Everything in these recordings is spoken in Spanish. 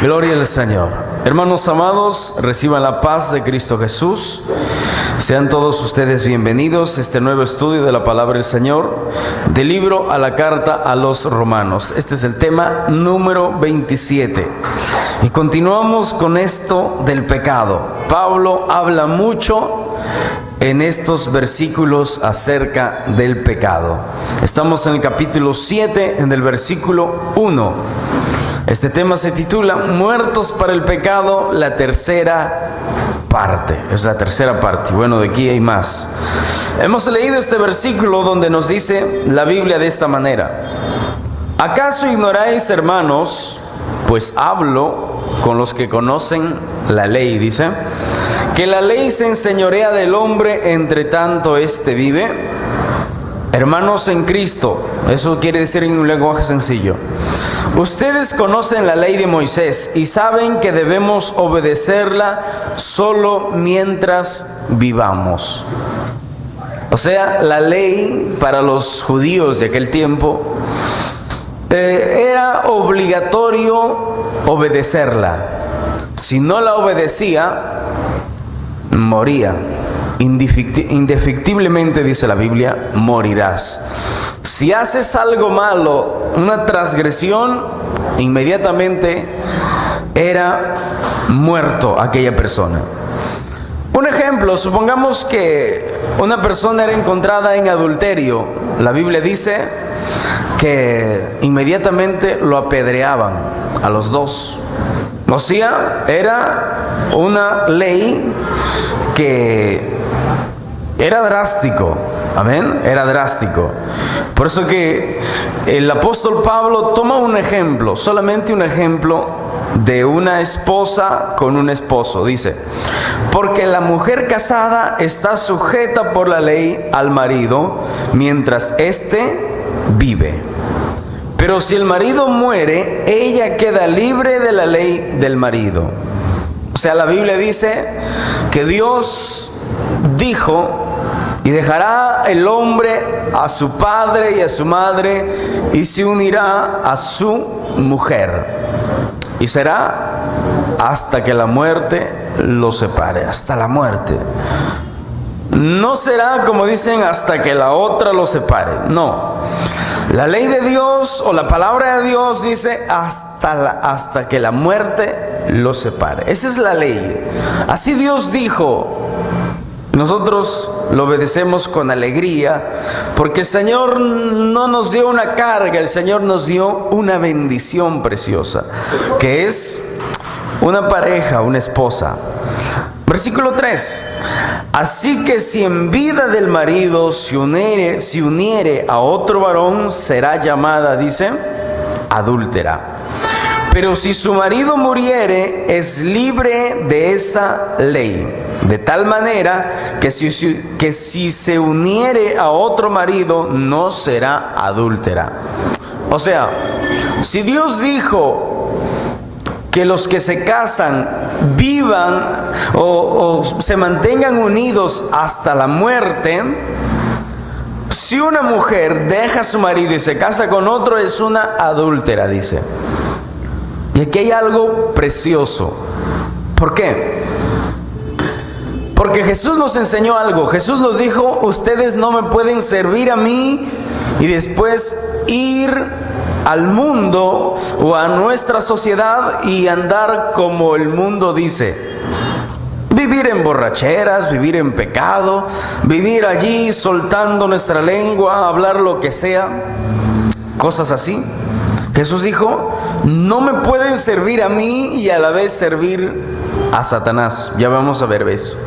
Gloria al Señor. Hermanos amados, reciban la paz de Cristo Jesús. Sean todos ustedes bienvenidos a este nuevo estudio de la palabra del Señor, del libro a la carta a los Romanos. Este es el tema número 27. Y continuamos con esto del pecado. Pablo habla mucho en estos versículos acerca del pecado. Estamos en el capítulo 7, en el versículo 1. Este tema se titula Muertos para el pecado, la tercera parte. Es la tercera parte. Bueno, de aquí hay más. Hemos leído este versículo donde nos dice la Biblia de esta manera: ¿acaso ignoráis, hermanos? Pues hablo con los que conocen la ley, dice, que la ley se enseñorea del hombre entre tanto éste vive. Hermanos en Cristo, eso quiere decir en un lenguaje sencillo, ustedes conocen la ley de Moisés y saben que debemos obedecerla solo mientras vivamos. O sea, la ley para los judíos de aquel tiempo era obligatorio obedecerla. Si no la obedecía, moría. Indefectiblemente, dice la Biblia, morirás. Si haces algo malo, una transgresión, inmediatamente era muerto aquella persona. Un ejemplo, supongamos que una persona era encontrada en adulterio. La Biblia dice que inmediatamente lo apedreaban a los dos. O sea, era una ley que era drástico. Amén, era drástico. Por eso que el apóstol Pablo toma un ejemplo, solamente un ejemplo de una esposa con un esposo. Dice, porque la mujer casada está sujeta por la ley al marido mientras éste vive. Pero si el marido muere, ella queda libre de la ley del marido. O sea, la Biblia dice que Dios dijo: y dejará el hombre a su padre y a su madre, y se unirá a su mujer. Y será hasta que la muerte los separe, hasta la muerte. No será, como dicen, hasta que la otra los separe. No. La ley de Dios o la palabra de Dios dice hasta que la muerte los separe. Esa es la ley. Así Dios dijo. Nosotros lo obedecemos con alegría, porque el Señor no nos dio una carga, el Señor nos dio una bendición preciosa, que es una pareja, una esposa. Versículo 3. Así que si en vida del marido se uniere a otro varón, será llamada, dice, adúltera. Pero si su marido muriere, es libre de esa ley. De tal manera que si se uniere a otro marido, no será adúltera. O sea, si Dios dijo que los que se casan vivan o se mantengan unidos hasta la muerte, si una mujer deja a su marido y se casa con otro, es una adúltera, dice. Y aquí hay algo precioso. ¿Por qué? Porque Jesús nos enseñó algo. Jesús nos dijo: ustedes no me pueden servir a mí y después ir al mundo o a nuestra sociedad y andar como el mundo dice. Vivir en borracheras, vivir en pecado, vivir allí soltando nuestra lengua, hablar lo que sea, cosas así. Jesús dijo: no me pueden servir a mí y a la vez servir a Satanás. Ya vamos a ver eso.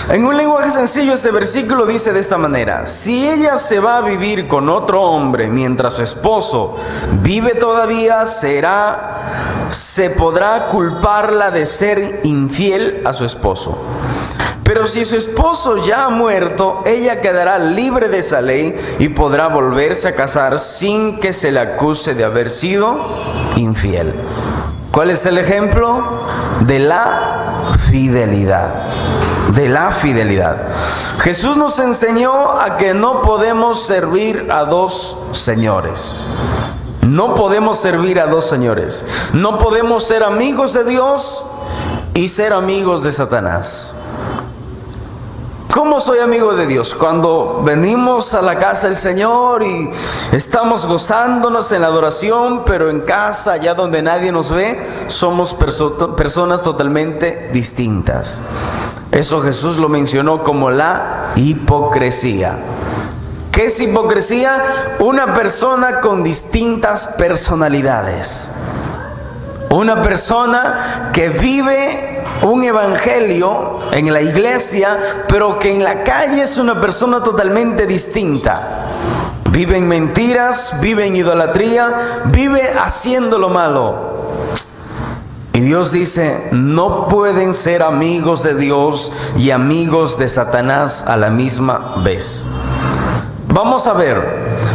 En un lenguaje sencillo, este versículo dice de esta manera: si ella se va a vivir con otro hombre mientras su esposo vive todavía, se podrá culparla de ser infiel a su esposo. Pero si su esposo ya ha muerto, ella quedará libre de esa ley y podrá volverse a casar sin que se le acuse de haber sido infiel. ¿Cuál es el ejemplo? De la fidelidad. De la fidelidad. Jesús nos enseñó a que no podemos servir a dos señores. No podemos servir a dos señores. No podemos ser amigos de Dios y ser amigos de Satanás. ¿Cómo soy amigo de Dios? Cuando venimos a la casa del Señor y estamos gozándonos en la adoración, pero en casa, allá donde nadie nos ve, somos personas totalmente distintas. Eso Jesús lo mencionó como la hipocresía. ¿Qué es hipocresía? Una persona con distintas personalidades. Una persona que vive un evangelio en la iglesia, pero que en la calle es una persona totalmente distinta. Vive en mentiras, vive en idolatría, vive haciendo lo malo. Y Dios dice, no pueden ser amigos de Dios y amigos de Satanás a la misma vez. Vamos a ver,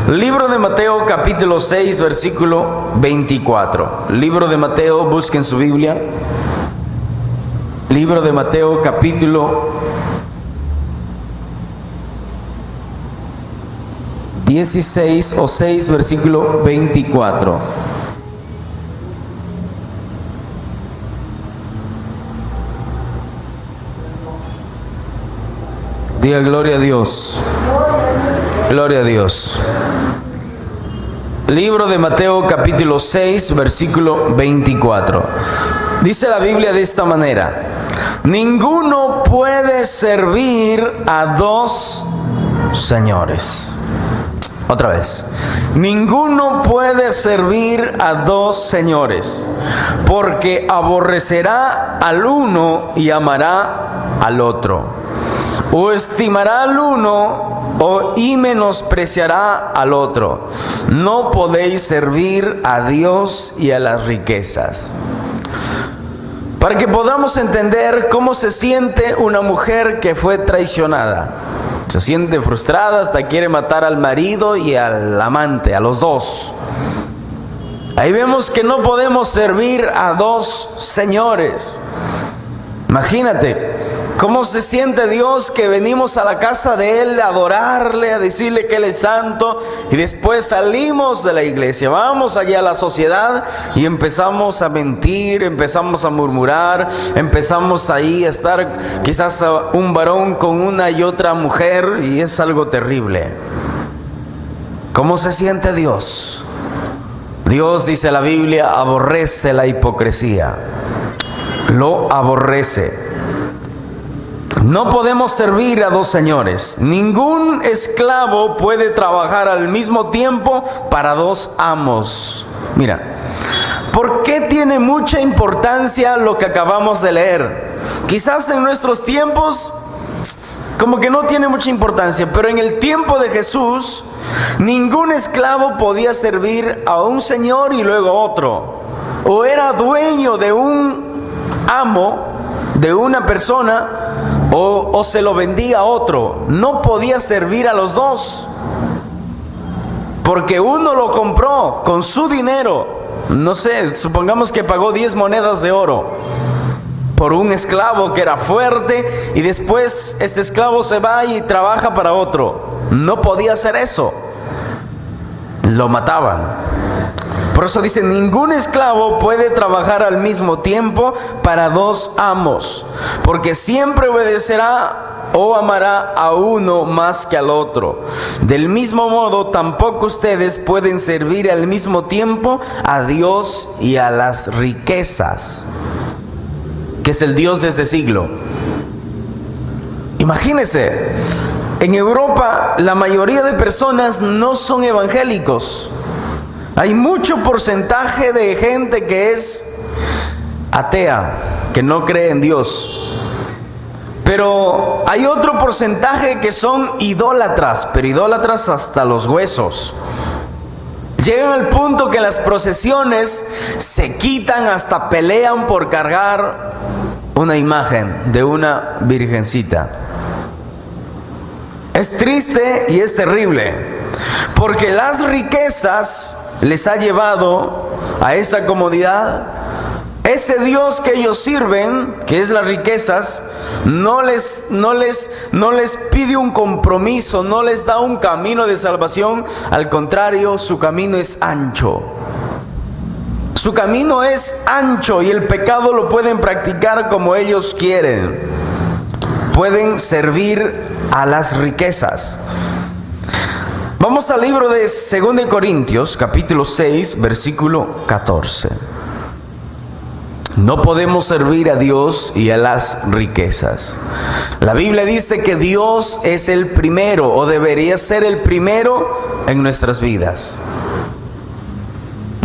libro de Mateo capítulo 6, versículo 24. Libro de Mateo, busquen su Biblia. Libro de Mateo capítulo 16 o 6, versículo 24. Diga gloria a Dios. Gloria a Dios. Libro de Mateo capítulo 6, versículo 24. Dice la Biblia de esta manera: ninguno puede servir a dos señores. Otra vez. Ninguno puede servir a dos señores, porque aborrecerá al uno y amará al otro, o estimará al uno y menospreciará al otro. No podéis servir a Dios y a las riquezas. Para que podamos entender cómo se siente una mujer que fue traicionada. Se siente frustrada, hasta quiere matar al marido y al amante, a los dos. Ahí vemos que no podemos servir a dos señores. Imagínate cómo se siente Dios, que venimos a la casa de Él a adorarle, a decirle que Él es santo, y después salimos de la iglesia, vamos allá a la sociedad y empezamos a mentir, empezamos a murmurar, empezamos ahí a estar quizás un varón con una y otra mujer, y es algo terrible. ¿Cómo se siente Dios? Dios, dice la Biblia, aborrece la hipocresía. Lo aborrece. No podemos servir a dos señores. Ningún esclavo puede trabajar al mismo tiempo para dos amos. Mira, ¿por qué tiene mucha importancia lo que acabamos de leer? Quizás en nuestros tiempos como que no tiene mucha importancia, pero en el tiempo de Jesús, ningún esclavo podía servir a un señor y luego a otro. O era dueño de un amo, de una persona, o se lo vendía a otro. No podía servir a los dos, porque uno lo compró con su dinero. No sé, supongamos que pagó 10 monedas de oro por un esclavo que era fuerte, y después este esclavo se va y trabaja para otro. No podía hacer eso, lo mataban. Por eso dice, ningún esclavo puede trabajar al mismo tiempo para dos amos, porque siempre obedecerá o amará a uno más que al otro. Del mismo modo, tampoco ustedes pueden servir al mismo tiempo a Dios y a las riquezas, que es el Dios de este siglo. Imagínense, en Europa la mayoría de personas no son evangélicos. Hay mucho porcentaje de gente que es atea, que no cree en Dios. Pero hay otro porcentaje que son idólatras, pero idólatras hasta los huesos. Llegan al punto que en las procesiones se quitan, hasta pelean por cargar una imagen de una virgencita. Es triste y es terrible, porque las riquezas les ha llevado a esa comodidad. Ese Dios que ellos sirven, que es las riquezas, no les pide un compromiso, no les da un camino de salvación. Al contrario, su camino es ancho. Su camino es ancho y el pecado lo pueden practicar como ellos quieren. Pueden servir a las riquezas. Vamos al libro de 2 Corintios, capítulo 6, versículo 14. No podemos servir a Dios y a las riquezas. La Biblia dice que Dios es el primero, o debería ser el primero en nuestras vidas.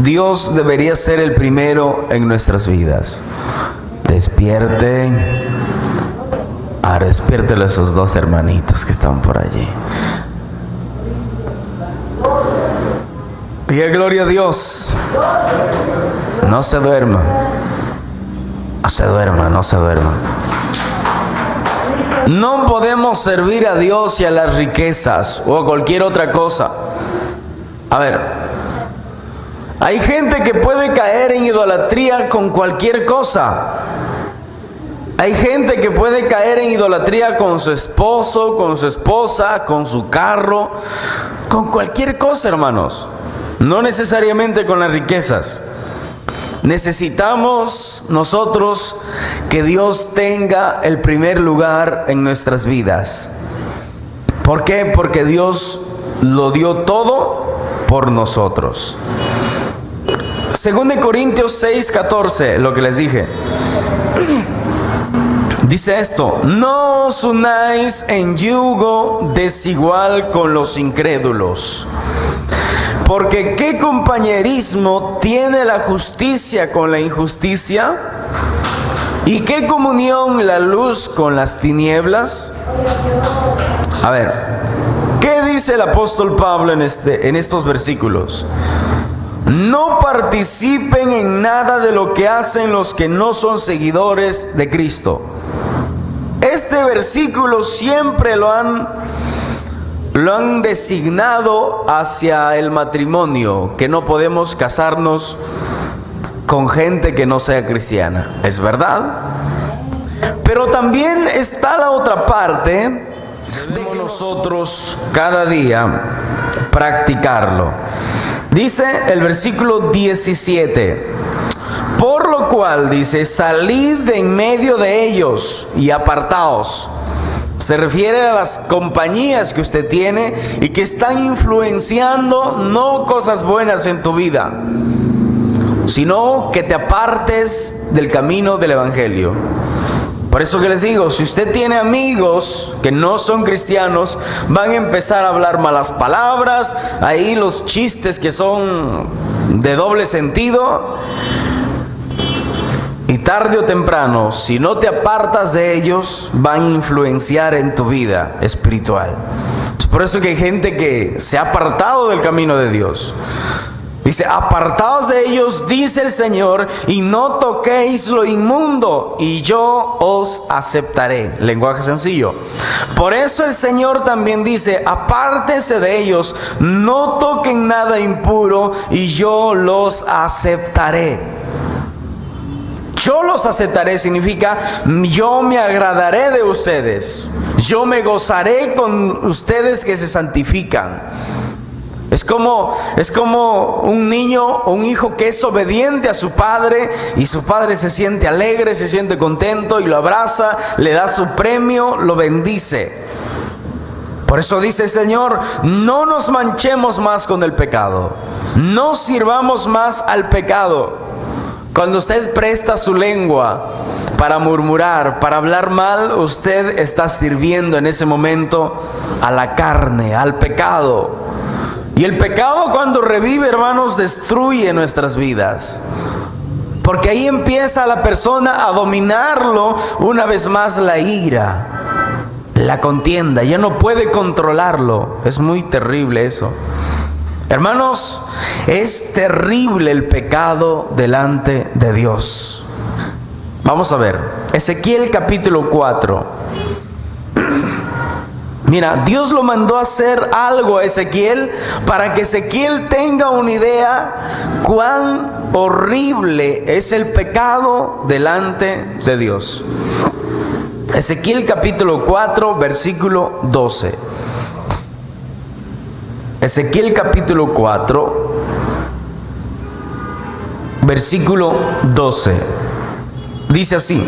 Dios debería ser el primero en nuestras vidas. Despierten. Despiértelo a esos dos hermanitos que están por allí. Diga gloria a Dios. No se duerma. No se duerma, no se duerma. No podemos servir a Dios y a las riquezas o a cualquier otra cosa. A ver, hay gente que puede caer en idolatría con cualquier cosa. Hay gente que puede caer en idolatría con su esposo, con su esposa, con su carro, con cualquier cosa, hermanos. No necesariamente con las riquezas. Necesitamos nosotros que Dios tenga el primer lugar en nuestras vidas. ¿Por qué? Porque Dios lo dio todo por nosotros. 2 Corintios 6, 14, lo que les dije. Dice esto: no os unáis en yugo desigual con los incrédulos. Porque ¿qué compañerismo tiene la justicia con la injusticia? ¿Y qué comunión la luz con las tinieblas? A ver, ¿qué dice el apóstol Pablo en estos versículos? No participen en nada de lo que hacen los que no son seguidores de Cristo. Este versículo siempre lo han designado hacia el matrimonio, que no podemos casarnos con gente que no sea cristiana. ¿Es verdad? Pero también está la otra parte de nosotros cada día practicarlo. Dice el versículo 17: por lo cual, dice, salid de en medio de ellos y apartaos. Se refiere a las compañías que usted tiene y que están influenciando no cosas buenas en tu vida, sino que te apartes del camino del Evangelio. Por eso que les digo, si usted tiene amigos que no son cristianos, van a empezar a hablar malas palabras, ahí los chistes que son de doble sentido. Y tarde o temprano, si no te apartas de ellos, van a influenciar en tu vida espiritual. Es por eso que hay gente que se ha apartado del camino de Dios. Dice: apartaos de ellos, dice el Señor, y no toquéis lo inmundo, y yo os aceptaré. Lenguaje sencillo. Por eso el Señor también dice: apártense de ellos, no toquen nada impuro, y yo los aceptaré. Yo los aceptaré significa yo me agradaré de ustedes. Yo me gozaré con ustedes que se santifican. Es como un niño o un hijo que es obediente a su padre y su padre se siente alegre, se siente contento y lo abraza, le da su premio, lo bendice. Por eso dice el Señor: no nos manchemos más con el pecado, no sirvamos más al pecado. Cuando usted presta su lengua para murmurar, para hablar mal, usted está sirviendo en ese momento a la carne, al pecado. Y el pecado, cuando revive, hermanos, destruye nuestras vidas. Porque ahí empieza la persona a dominarlo una vez más la ira, la contienda. Ya no puede controlarlo. Es muy terrible eso. Hermanos, es terrible el pecado delante de Dios. Vamos a ver, Ezequiel capítulo 4. Mira, Dios lo mandó a hacer algo a Ezequiel para que Ezequiel tenga una idea cuán horrible es el pecado delante de Dios. Ezequiel capítulo 4, versículo 12. Ezequiel capítulo 4, versículo 12. Dice así: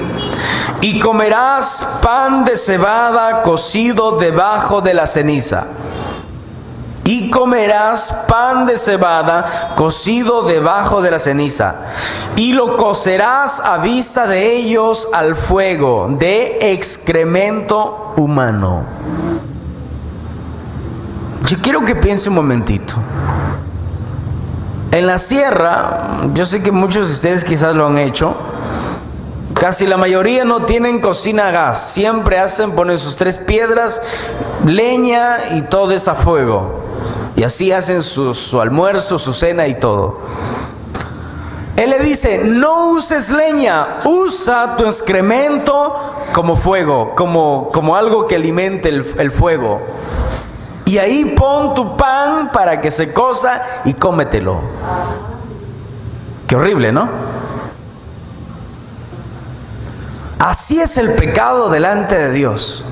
y comerás pan de cebada cocido debajo de la ceniza. Y comerás pan de cebada cocido debajo de la ceniza, y lo cocerás a vista de ellos al fuego, de excremento humano. Yo quiero que piense un momentito. En la sierra, yo sé que muchos de ustedes quizás lo han hecho. Casi la mayoría no tienen cocina a gas. Siempre ponen sus 3 piedras, leña y todo es a fuego. Y así hacen su almuerzo, su cena y todo. Él le dice: no uses leña, usa tu excremento como fuego, como algo que alimente el fuego. Y ahí pon tu pan para que se cosa y cómetelo. Qué horrible, ¿no? Así es el pecado delante de Dios,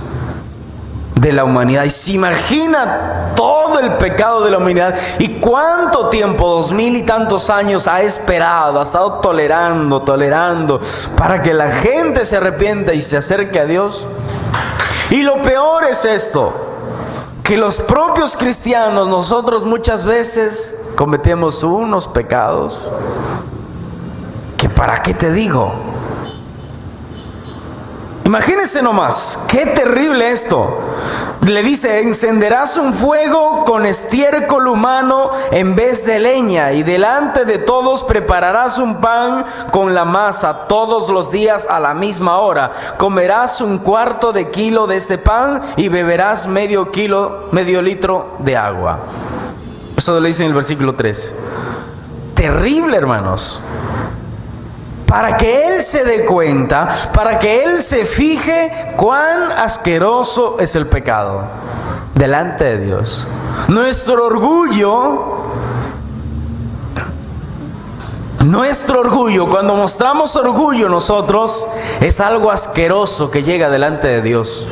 de la humanidad. Y se imagina todo el pecado de la humanidad y cuánto tiempo, 2000 y tantos años ha esperado, ha estado tolerando para que la gente se arrepienta y se acerque a Dios. Y lo peor es esto, que los propios cristianos, nosotros muchas veces cometemos unos pecados que para qué te digo. Imagínense nomás, qué terrible esto. Le dice: encenderás un fuego con estiércol humano en vez de leña, y delante de todos prepararás un pan con la masa todos los días a la misma hora. Comerás 1/4 kilo de este pan y beberás medio litro de agua. Eso lo dice en el versículo 13. Terrible, hermanos. Para que Él se dé cuenta, para que Él se fije cuán asqueroso es el pecado delante de Dios. Nuestro orgullo, cuando mostramos orgullo nosotros, es algo asqueroso que llega delante de Dios.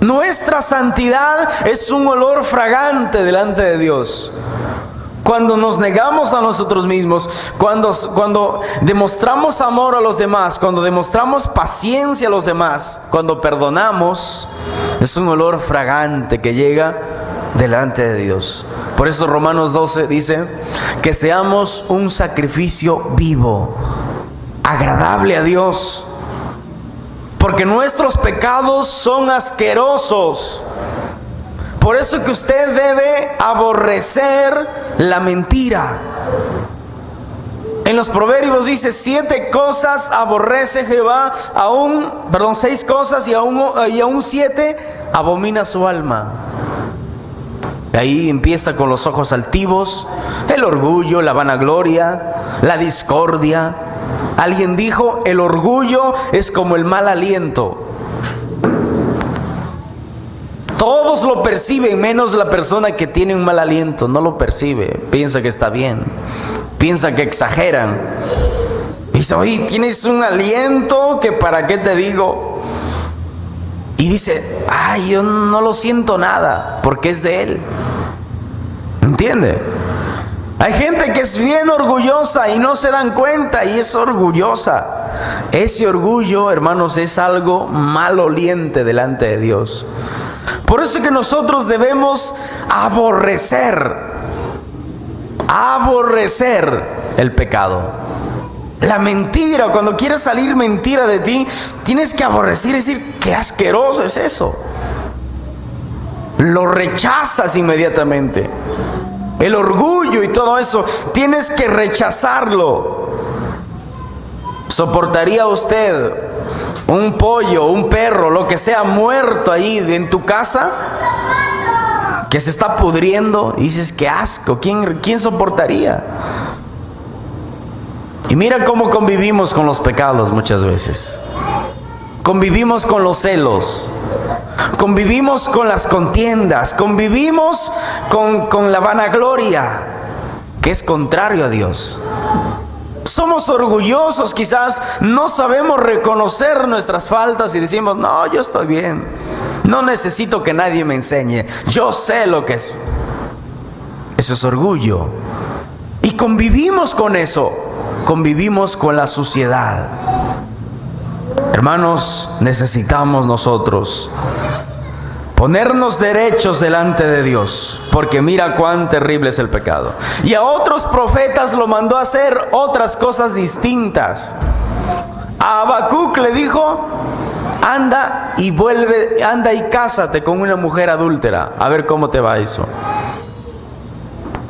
Nuestra santidad es un olor fragante delante de Dios. Cuando nos negamos a nosotros mismos, cuando demostramos amor a los demás, cuando demostramos paciencia a los demás, cuando perdonamos, es un olor fragante que llega delante de Dios. Por eso Romanos 12 dice que seamos un sacrificio vivo, agradable a Dios, porque nuestros pecados son asquerosos. Por eso que usted debe aborrecer la mentira. En los Proverbios dice: 7 cosas aborrece Jehová, 6 cosas y aún 7 abomina su alma. Ahí empieza con los ojos altivos, el orgullo, la vanagloria, la discordia. Alguien dijo: el orgullo es como el mal aliento. Todos lo perciben, menos la persona que tiene un mal aliento. No lo percibe, piensa que está bien, piensa que exageran. Dice: oye, tienes un aliento que para qué te digo. Y dice: ay, yo no lo siento nada, porque es de él. ¿Entiende? Hay gente que es bien orgullosa y no se dan cuenta y es orgullosa. Ese orgullo, hermanos, es algo maloliente delante de Dios. Por eso es que nosotros debemos aborrecer el pecado. La mentira, cuando quiere salir mentira de ti, tienes que aborrecer y decir: qué asqueroso es eso. Lo rechazas inmediatamente. El orgullo y todo eso, tienes que rechazarlo. ¿Soportaría usted un pollo, un perro, lo que sea muerto ahí en tu casa, que se está pudriendo? Y dices: qué asco. ¿Quién soportaría? Y mira cómo convivimos con los pecados muchas veces. Convivimos con los celos, convivimos con las contiendas, convivimos con la vanagloria, que es contrario a Dios. Somos orgullosos, quizás no sabemos reconocer nuestras faltas y decimos: no, yo estoy bien, no necesito que nadie me enseñe, yo sé lo que es. Eso es orgullo. Y convivimos con eso. convivimos con la suciedad. Hermanos, necesitamos nosotros ponernos derechos delante de Dios, porque mira cuán terrible es el pecado. Y a otros profetas lo mandó a hacer otras cosas distintas. A Habacuc le dijo: anda y cásate con una mujer adúltera, a ver cómo te va eso.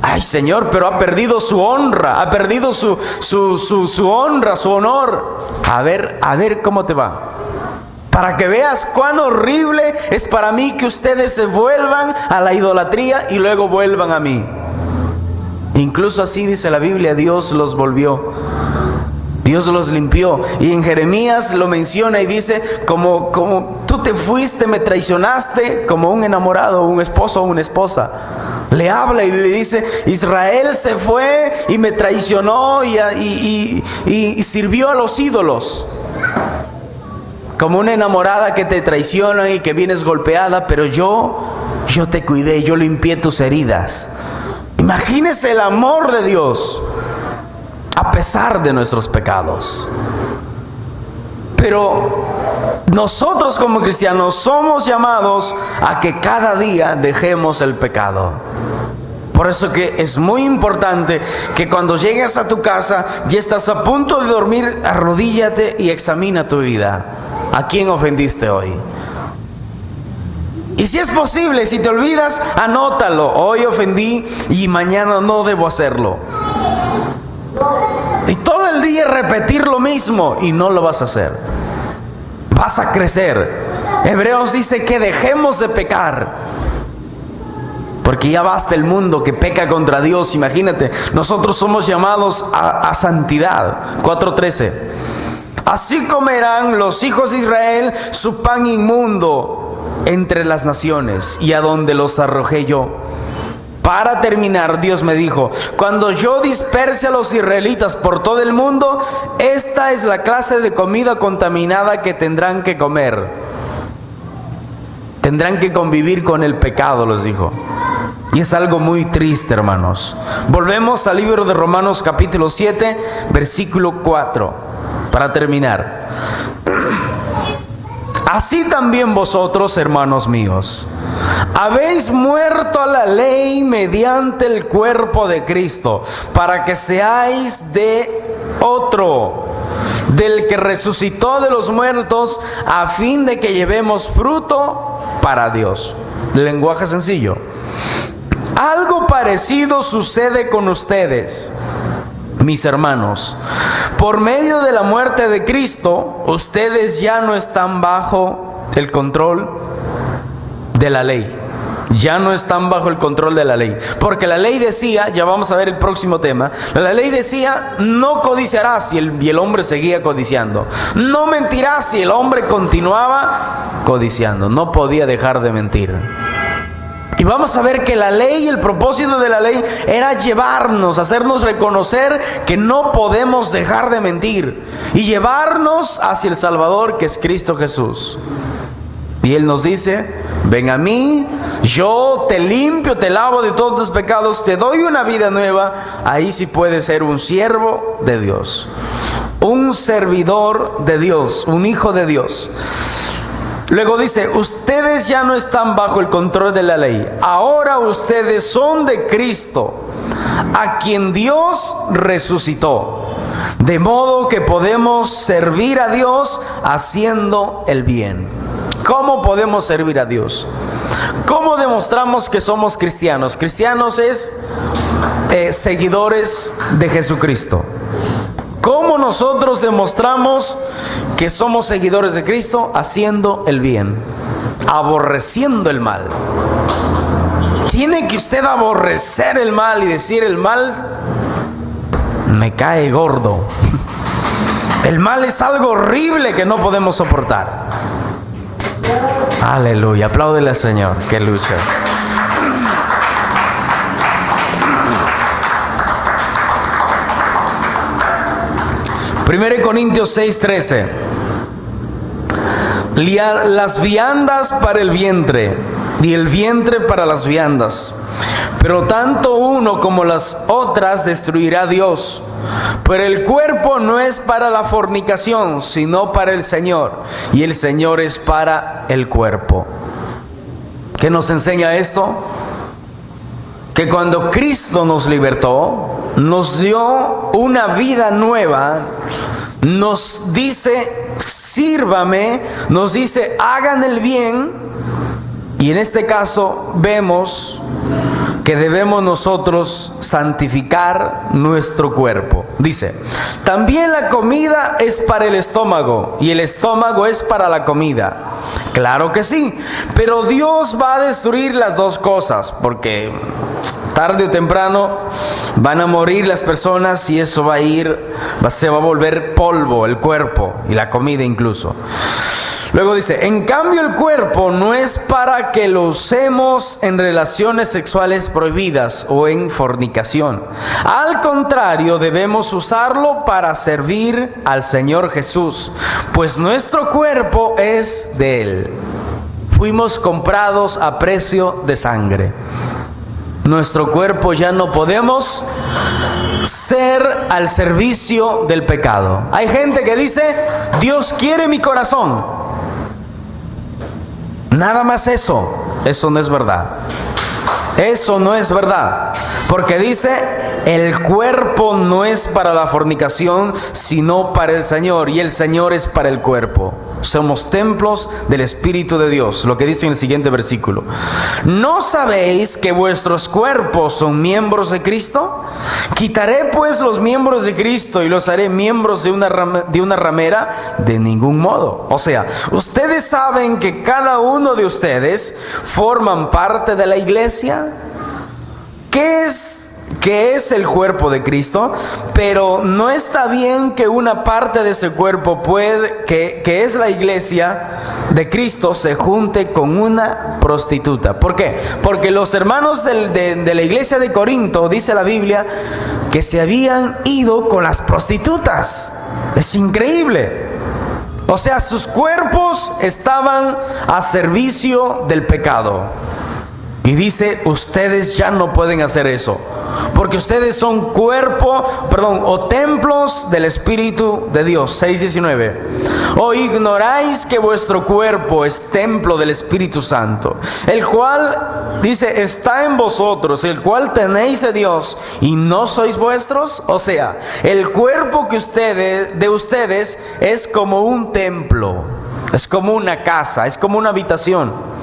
Ay, Señor, pero ha perdido su honra, ha perdido su honra, su honor. A ver cómo te va. Para que veas cuán horrible es para mí que ustedes se vuelvan a la idolatría y luego vuelvan a mí. Incluso así dice la Biblia, Dios los volvió. Dios los limpió. Y en Jeremías lo menciona y dice: como tú te fuiste, me traicionaste, como un enamorado, un esposo o una esposa. Le habla y le dice: Israel se fue y me traicionó y sirvió a los ídolos. Como una enamorada que te traiciona y que vienes golpeada, pero yo te cuidé, yo limpié tus heridas. Imagínese el amor de Dios a pesar de nuestros pecados. Pero nosotros como cristianos somos llamados a que cada día dejemos el pecado. Por eso que es muy importante que cuando llegues a tu casa y estás a punto de dormir, arrodíllate y examina tu vida. ¿A quién ofendiste hoy? Y si es posible, si te olvidas, anótalo. Hoy ofendí y mañana no debo hacerlo. Y todo el día repetir lo mismo y no lo vas a hacer. Vas a crecer. Hebreos dice que dejemos de pecar, porque ya basta el mundo que peca contra Dios. Imagínate, nosotros somos llamados a santidad. 4:13. Así comerán los hijos de Israel su pan inmundo entre las naciones, y a donde los arrojé yo. Para terminar, Dios me dijo: cuando yo disperse a los israelitas por todo el mundo, esta es la clase de comida contaminada que tendrán que comer. Tendrán que convivir con el pecado, les dijo. Y es algo muy triste, hermanos. Volvemos al libro de Romanos capítulo 7, versículo 4. Para terminar: así también vosotros, hermanos míos, habéis muerto a la ley mediante el cuerpo de Cristo, para que seáis de otro, del que resucitó de los muertos, a fin de que llevemos fruto para Dios. Lenguaje sencillo. Algo parecido sucede con ustedes, mis hermanos. Por medio de la muerte de Cristo, ustedes ya no están bajo el control de la ley. Ya no están bajo el control de la ley. Porque la ley decía, ya vamos a ver el próximo tema, la ley decía: no codiciarás, y el hombre seguía codiciando. No mentirás, y el hombre continuaba codiciando. No podía dejar de mentir. Y vamos a ver que la ley, el propósito de la ley era llevarnos, hacernos reconocer que no podemos dejar de mentir y llevarnos hacia el Salvador, que es Cristo Jesús. Y Él nos dice: ven a mí, yo te limpio, te lavo de todos tus pecados, te doy una vida nueva. Ahí sí puedes ser un siervo de Dios, un servidor de Dios, un hijo de Dios. Luego dice: ustedes ya no están bajo el control de la ley. Ahora ustedes son de Cristo, a quien Dios resucitó. De modo que podemos servir a Dios haciendo el bien. ¿Cómo podemos servir a Dios? ¿Cómo demostramos que somos cristianos? Cristianos es seguidores de Jesucristo. ¿Cómo nosotros demostramos que somos seguidores de Cristo? Haciendo el bien, aborreciendo el mal. Tiene que usted aborrecer el mal y decir: el mal me cae gordo. El mal es algo horrible que no podemos soportar. Aleluya, apláudele al Señor, que lucha. 1 Corintios 6:13. Las viandas para el vientre y el vientre para las viandas, pero tanto uno como las otras destruirá Dios. Pero el cuerpo no es para la fornicación, sino para el Señor, y el Señor es para el cuerpo. ¿Qué nos enseña esto? Que cuando Cristo nos libertó, nos dio una vida nueva, nos dice, sírvame, nos dice, hagan el bien, y en este caso vemos que debemos nosotros santificar nuestro cuerpo. Dice, también la comida es para el estómago y el estómago es para la comida. Claro que sí, pero Dios va a destruir las dos cosas, porque tarde o temprano van a morir las personas y eso se va a volver polvo el cuerpo y la comida incluso. Luego dice, en cambio el cuerpo no es para que lo usemos en relaciones sexuales prohibidas o en fornicación. Al contrario, debemos usarlo para servir al Señor Jesús, pues nuestro cuerpo es de Él. Fuimos comprados a precio de sangre. Nuestro cuerpo ya no podemos ser al servicio del pecado. Hay gente que dice, Dios quiere mi corazón. Nada más eso no es verdad. Eso no es verdad. Porque dice, el cuerpo no es para la fornicación, sino para el Señor, y el Señor es para el cuerpo. Somos templos del Espíritu de Dios, lo que dice en el siguiente versículo. ¿No sabéis que vuestros cuerpos son miembros de Cristo? ¿Quitaré pues los miembros de Cristo y los haré miembros de una ramera? De ningún modo. O sea, ustedes saben que cada uno de ustedes forman parte de la iglesia. ¿Qué es el cuerpo de Cristo? Pero no está bien que una parte de ese cuerpo que es la iglesia de Cristo, se junte con una prostituta. ¿Por qué? Porque los hermanos de la iglesia de Corinto, dice la Biblia, que se habían ido con las prostitutas. Es increíble. O sea, sus cuerpos estaban a servicio del pecado. Y dice, ustedes ya no pueden hacer eso, porque ustedes son o templos del Espíritu de Dios. 6:19. ¿O ignoráis que vuestro cuerpo es templo del Espíritu Santo, el cual, dice, está en vosotros, el cual tenéis de Dios, y no sois vuestros? O sea, el cuerpo de ustedes es como un templo, es como una casa, es como una habitación.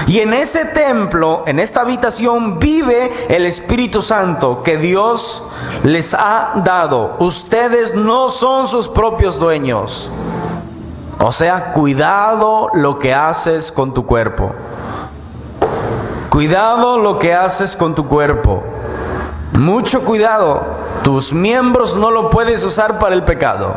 Y en ese templo, en esta habitación, vive el Espíritu Santo que Dios les ha dado. Ustedes no son sus propios dueños. O sea, cuidado lo que haces con tu cuerpo. Cuidado lo que haces con tu cuerpo. Mucho cuidado. Tus miembros no lo puedes usar para el pecado.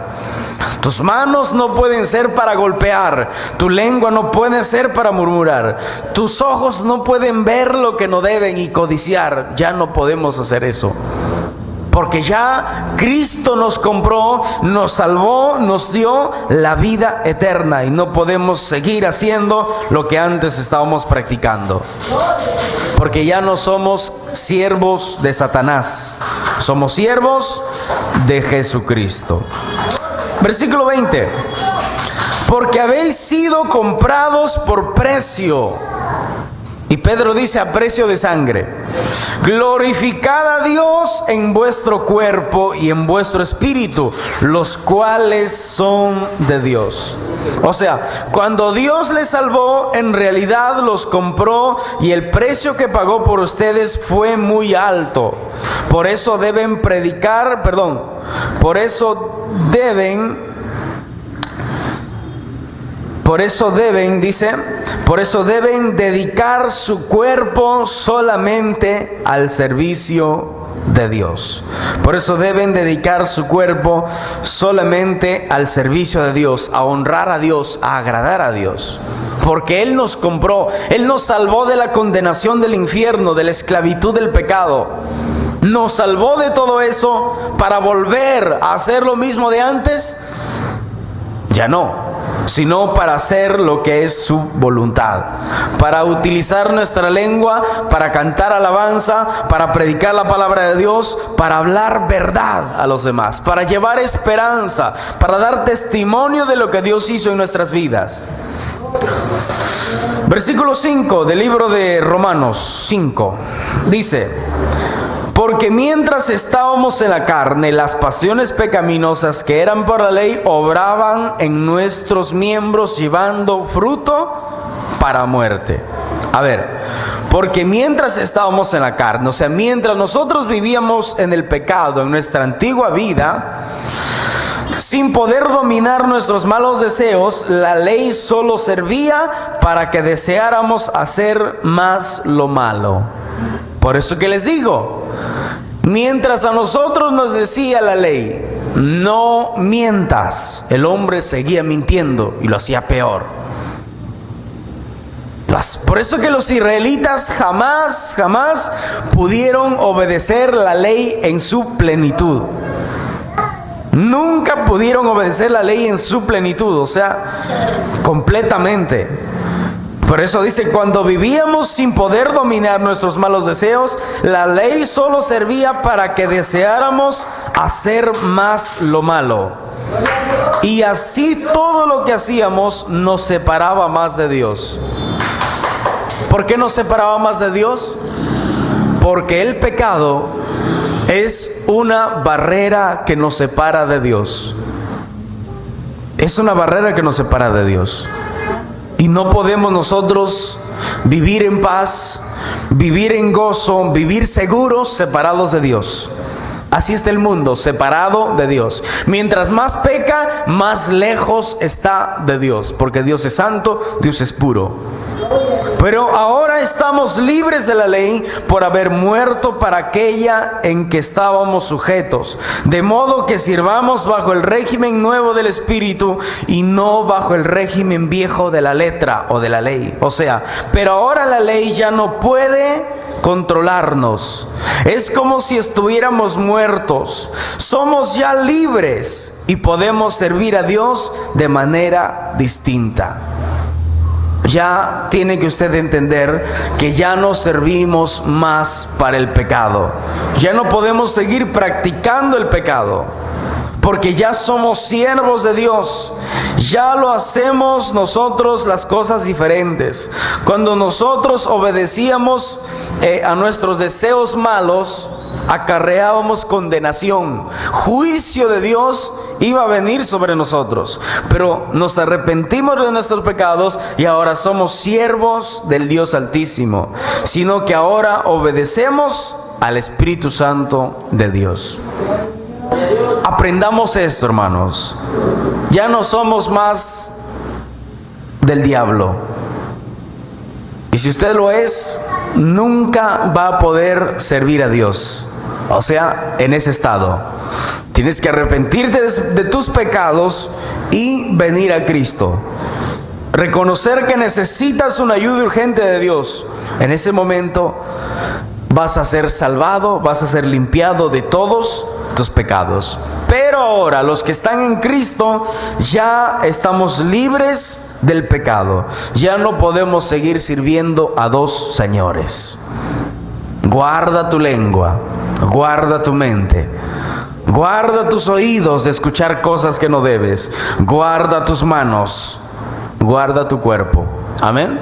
Tus manos no pueden ser para golpear. Tu lengua no puede ser para murmurar. Tus ojos no pueden ver lo que no deben y codiciar. Ya no podemos hacer eso. Porque ya Cristo nos compró, nos salvó, nos dio la vida eterna. Y no podemos seguir haciendo lo que antes estábamos practicando. Porque ya no somos siervos de Satanás. Somos siervos de Jesucristo. Versículo 20. Porque habéis sido comprados por precio. Y Pedro dice, a precio de sangre. Glorificad a Dios en vuestro cuerpo y en vuestro espíritu, los cuales son de Dios. O sea, cuando Dios les salvó, en realidad los compró, y el precio que pagó por ustedes fue muy alto. Por eso deben dedicar su cuerpo solamente al servicio de Dios. Por eso deben dedicar su cuerpo solamente al servicio de Dios, a honrar a Dios, a agradar a Dios. Porque Él nos compró, Él nos salvó de la condenación del infierno, de la esclavitud del pecado. Nos salvó de todo eso para volver a hacer lo mismo de antes. Ya no. sino para hacer lo que es su voluntad, para utilizar nuestra lengua, para cantar alabanza, para predicar la palabra de Dios, para hablar verdad a los demás, para llevar esperanza, para dar testimonio de lo que Dios hizo en nuestras vidas. Versículo 5 del libro de Romanos 5 dice: porque mientras estábamos en la carne, las pasiones pecaminosas que eran por la ley obraban en nuestros miembros, llevando fruto para muerte. A ver, porque mientras estábamos en la carne, o sea, mientras nosotros vivíamos en el pecado, en nuestra antigua vida, sin poder dominar nuestros malos deseos, la ley solo servía para que deseáramos hacer más lo malo. Por eso que les digo, mientras a nosotros nos decía la ley, no mientas, el hombre seguía mintiendo y lo hacía peor. Por eso que los israelitas jamás pudieron obedecer la ley en su plenitud. Nunca pudieron obedecer la ley en su plenitud, o sea, completamente. Por eso dice, cuando vivíamos sin poder dominar nuestros malos deseos, la ley solo servía para que deseáramos hacer más lo malo. Y así todo lo que hacíamos nos separaba más de Dios. ¿Por qué nos separaba más de Dios? Porque el pecado es una barrera que nos separa de Dios. Es una barrera que nos separa de Dios. Y no podemos nosotros vivir en paz, vivir en gozo, vivir seguros, separados de Dios. Así está el mundo, separado de Dios. Mientras más peca, más lejos está de Dios, porque Dios es santo, Dios es puro. Pero ahora estamos libres de la ley por haber muerto para aquella en que estábamos sujetos, de modo que sirvamos bajo el régimen nuevo del Espíritu y no bajo el régimen viejo de la letra o de la ley. O sea, pero ahora la ley ya no puede controlarnos. Es como si estuviéramos muertos. Somos ya libres y podemos servir a Dios de manera distinta. Ya tiene que usted entender que ya no servimos más para el pecado. Ya no podemos seguir practicando el pecado, porque ya somos siervos de Dios. Ya lo hacemos nosotros las cosas diferentes. Cuando nosotros obedecíamos a nuestros deseos malos, acarreábamos condenación. Juicio de Dios iba a venir sobre nosotros, pero nos arrepentimos de nuestros pecados y ahora somos siervos del Dios Altísimo, sino que ahora obedecemos al Espíritu Santo de Dios. Aprendamos esto, hermanos. Ya no somos más del diablo, y si usted lo es, nunca va a poder servir a Dios. O sea, en ese estado tienes que arrepentirte de tus pecados y venir a Cristo. Reconocer que necesitas una ayuda urgente de Dios. En ese momento vas a ser salvado, vas a ser limpiado de todos tus pecados. Pero ahora, los que están en Cristo, ya estamos libres del pecado. Ya no podemos seguir sirviendo a dos señores. Guarda tu lengua, guarda tu mente, guarda tus oídos de escuchar cosas que no debes, guarda tus manos, guarda tu cuerpo. Amén.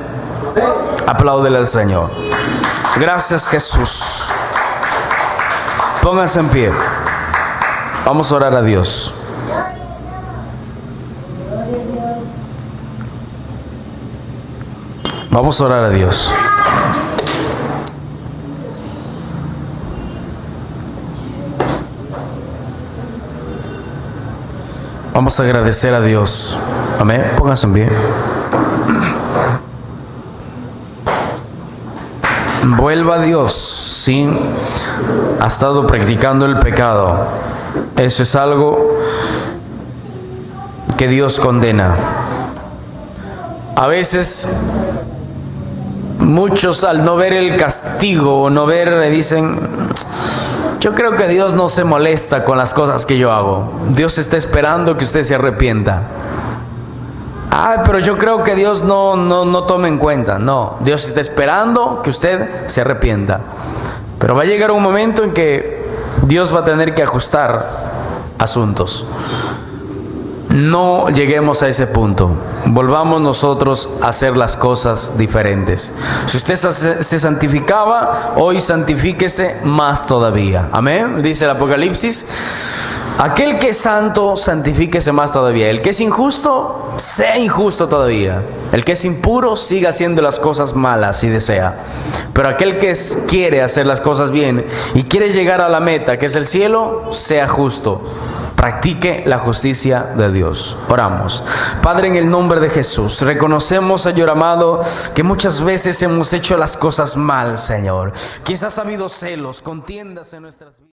Apláudele al Señor. Gracias, Jesús. Pónganse en pie. Vamos a orar a Dios. Vamos a orar a Dios. Vamos a agradecer a Dios. Amén. Pónganse en pie. Vuelva a Dios si ha estado practicando el pecado. Eso es algo que Dios condena. A veces muchos, al no ver el castigo o no ver, dicen: yo creo que Dios no se molesta con las cosas que yo hago. Dios está esperando que usted se arrepienta. Pero yo creo que Dios no toma en cuenta. No, Dios está esperando que usted se arrepienta. Pero va a llegar un momento en que Dios va a tener que ajustar asuntos. No lleguemos a ese punto. Volvamos nosotros a hacer las cosas diferentes. Si usted se santificaba, hoy santifíquese más todavía. Amén. Dice el Apocalipsis: aquel que es santo, santifíquese más todavía. El que es injusto, sea injusto todavía. El que es impuro, siga haciendo las cosas malas si desea. Pero aquel que quiere hacer las cosas bien y quiere llegar a la meta, que es el cielo, sea justo. Practique la justicia de Dios. Oramos. Padre, en el nombre de Jesús, reconocemos, Señor amado, que muchas veces hemos hecho las cosas mal, Señor. Quizás ha habido celos, contiendas en nuestras vidas.